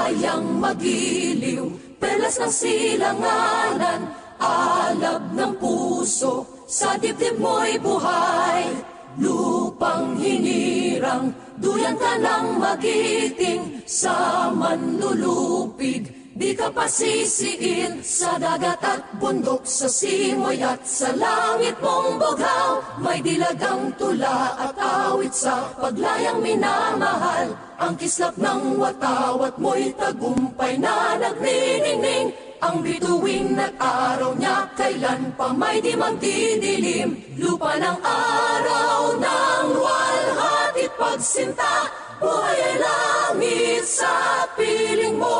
kayang magiliw, perlas ng silanganan, alab ng puso, sa dibdib mo'y buhay. Lupang hinirang, duyan ka ng magiting, sa manlulupig, di ka pasisiin. Sa dagat at bundok, sa simoy at sa langit mong bughaw, may dilagang tula at awit sa paglayang minamahal. Ang kislap ng watawat mo'y tagumpay na nagniningning. Ang bituing at araw niya, kailan pa may di magdidilim. Lupa ng araw ng walhati't pagsinta, buhay ay langit sa piling mo.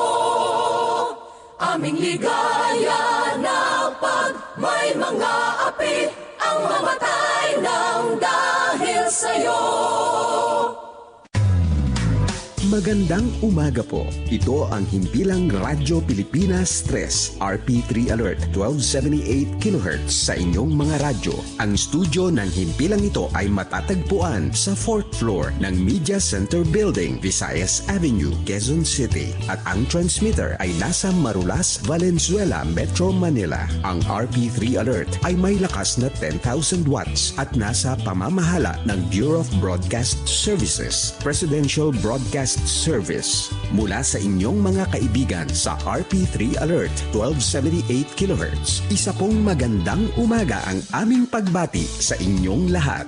Aming ligaya na pag may mga api, ang mamatay ng dahil sa'yo. Magandang umaga po. Ito ang Himpilang Radyo Pilipinas 3 RP3 Alert 1278 kHz sa inyong mga radyo. Ang studio ng himpilang ito ay matatagpuan sa 4th floor ng Media Center Building, Visayas Avenue, Quezon City. At ang transmitter ay nasa Marulas, Valenzuela, Metro Manila. Ang RP3 Alert ay may lakas na 10,000 watts at nasa pamamahala ng Bureau of Broadcast Services, Presidential Broadcast Service. Mula sa inyong mga kaibigan sa RP3 Alert 1278 kHz, isa pong magandang umaga ang aming pagbati sa inyong lahat.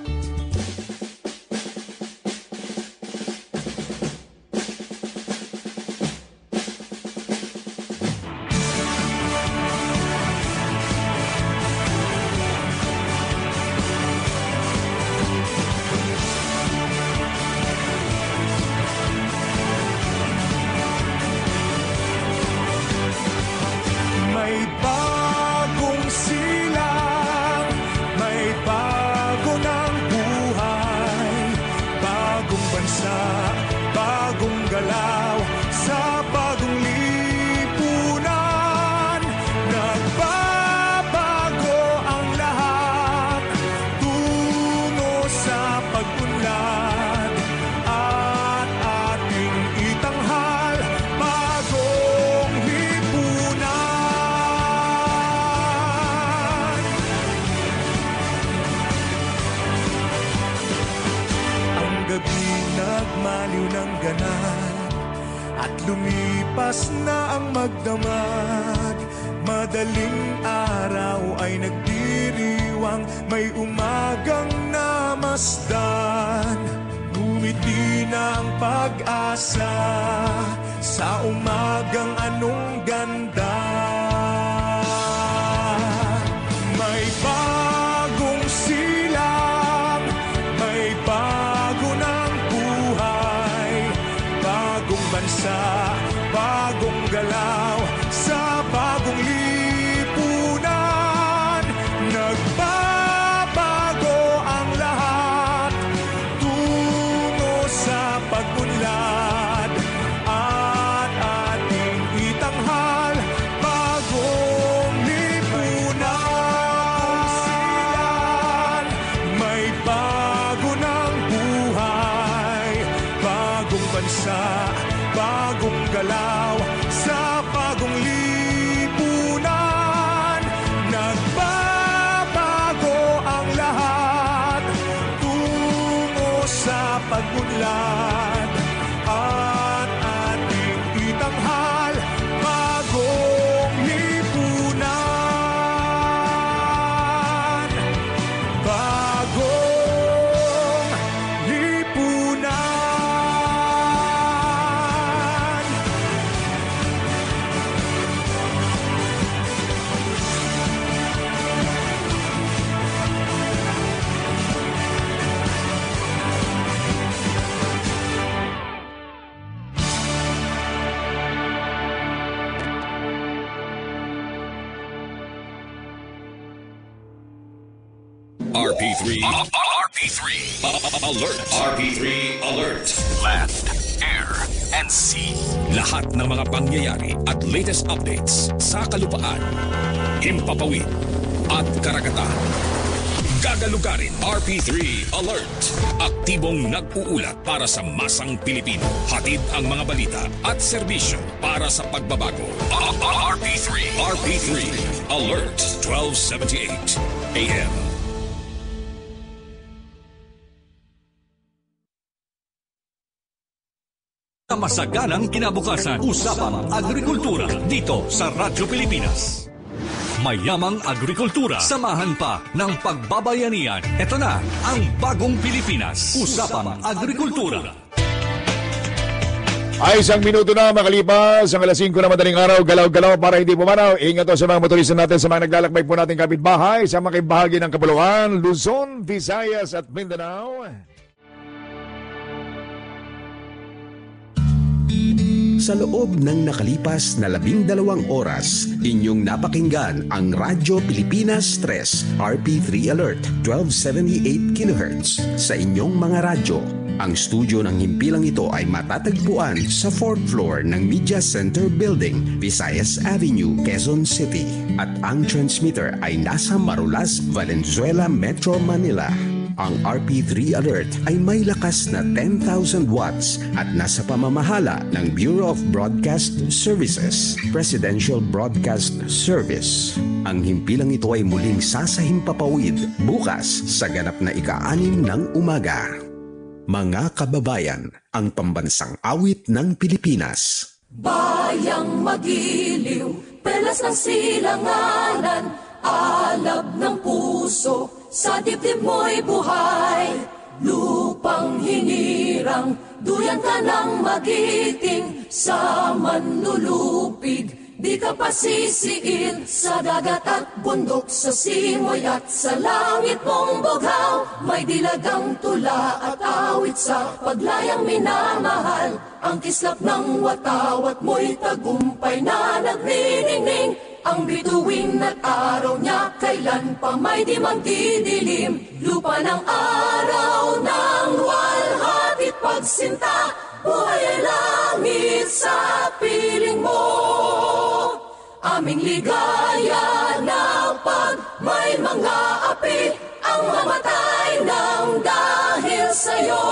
Lumipas na ang magdamag, madaling araw ay nagdiriwang, may umagang namasdan. Ngumiti na ang pag-asa sa umagang anong ganda. May bagong silang, may bago ng buhay, bagong bansa, bagong galaw, sa bagong lipunan. Nagbabago ang lahat, tungo sa pag-unlad, at ating itanghal bagong lipunan. May bago ng buhay, bagong bansa, bagong galaw, sa bagong lipunan. Nagbabago ang lahat, tungo sa pag-unlad, at ating itanghal bagong lipunan. Bagong lipunan. RP3 Alert. RP3 Alert. Land, air, and sea. Lahat ng mga pangyayari at latest updates sa kalupaan, himpapawid at karagatan. Gagalugarin RP3 Alert. Aktibong nag-uulat para sa masang Pilipino. Hatid ang mga balita at serbisyo para sa pagbabago. RP3 Alert 1278 AM. Masaganang kinabukasan. Usapang agrikultura dito sa Radyo Pilipinas. Mayamang agrikultura. Samahan pa ng pagbabayanihan. Ito na ang bagong Pilipinas. Usapang agrikultura. Ay, 1 minuto na makalipas ang alas 5 na madaling araw. Galaw-galaw para hindi pumanaw. Ingat o sa mga motorista natin, sa mga naglalakbay po natin kapitbahay, sa mga bahagi ng Kapuluan, Luzon, Visayas at Mindanao. Sa loob ng nakalipas na 12 oras, inyong napakinggan ang Radyo Pilipinas 3 RP3 Alert 1278 kHz sa inyong mga radyo. Ang studio ng himpilang ito ay matatagpuan sa 4th floor ng Media Center Building, Visayas Avenue, Quezon City. At ang transmitter ay nasa Marulas, Valenzuela, Metro Manila. Ang RP3 Alert ay may lakas na 10,000 watts at nasa pamamahala ng Bureau of Broadcast Services, Presidential Broadcast Service. Ang himpilang ito ay muling sasahimpapawid bukas sa ganap na ika-6 ng umaga. Mga kababayan, ang pambansang awit ng Pilipinas. Bayang magiliw, pelas ng silanganan, alab ng puso, sa dibdib mo'y buhay. Lupang hinirang, duyan ka ng magiting, sa manlulupig, di ka pasisiin. Sa dagat at bundok, sa simoy at sa langit mong bughaw, may dilagang tula at awit sa paglayang minamahal. Ang kislap ng watawat mo'y tagumpay na nagniningning. Ang bituin at araw niya, kailan pa may di magdidilim. Lupa ng araw ng walhatit pagsinta, buhay ay langit sa piling mo. Aming ligaya na pag may mga api, ang mamatay ng dahil sa'yo.